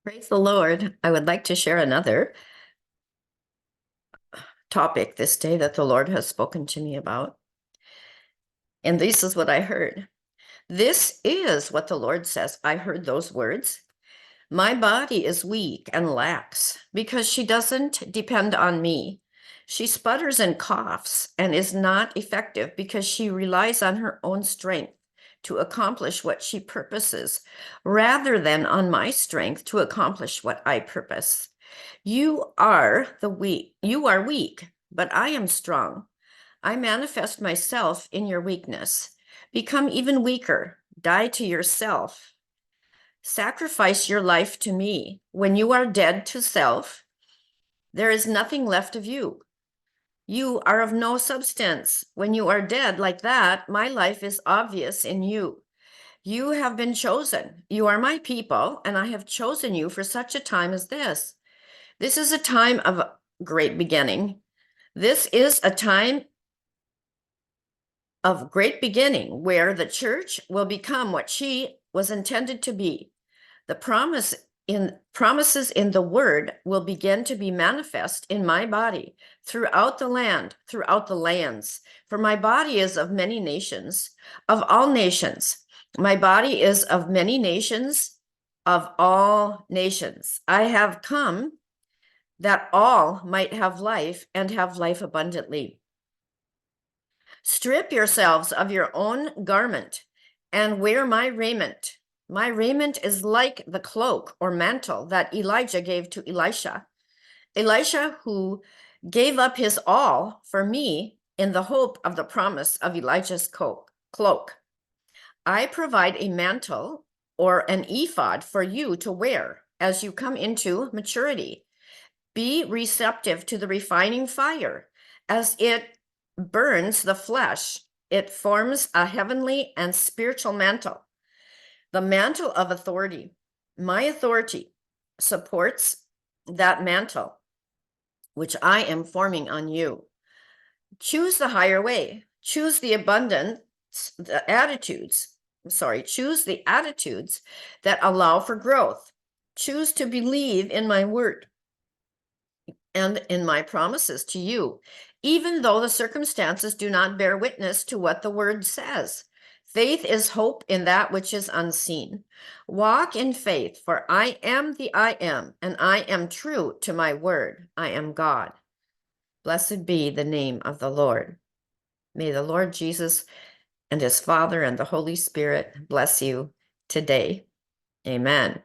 Praise the Lord. I would like to share another topic this day that the Lord has spoken to me about. And this is what I heard. This is what the Lord says. I heard those words. My body is weak and lacks because she doesn't depend on me. She sputters and coughs and is not effective because she relies on her own strength to accomplish what she purposes rather than on my strength to accomplish what I purpose. You are weak, but I am strong. I manifest myself in your weakness. Become even weaker. Die to yourself. Sacrifice your life to me. When you are dead to self, there is nothing left of you. You are of no substance. When you are dead like that, my life is obvious in you. You have been chosen. You are my people, and I have chosen you for such a time as this. This is a time of great beginning. This is a time of great beginning where the church will become what she was intended to be. The promises in the word will begin to be manifest in my body throughout the land, throughout the lands. For my body is of many nations, of all nations. My body is of many nations, of all nations. I have come that all might have life and have life abundantly. Strip yourselves of your own garment and wear my raiment. My raiment is like the cloak or mantle that Elijah gave to Elisha. Elisha, who gave up his all for me in the hope of the promise of Elijah's cloak. I provide a mantle or an ephod for you to wear as you come into maturity. Be receptive to the refining fire as it burns the flesh. It forms a heavenly and spiritual mantle. The mantle of authority. My authority supports that mantle, which I am forming on you. Choose the higher way. Choose the choose the attitudes that allow for growth. Choose to believe in my word and in my promises to you, even though the circumstances do not bear witness to what the word says. Faith is hope in that which is unseen. Walk in faith, for I am the I am, and I am true to my word. I am God. Blessed be the name of the Lord. May the Lord Jesus and his Father and the Holy Spirit bless you today. Amen.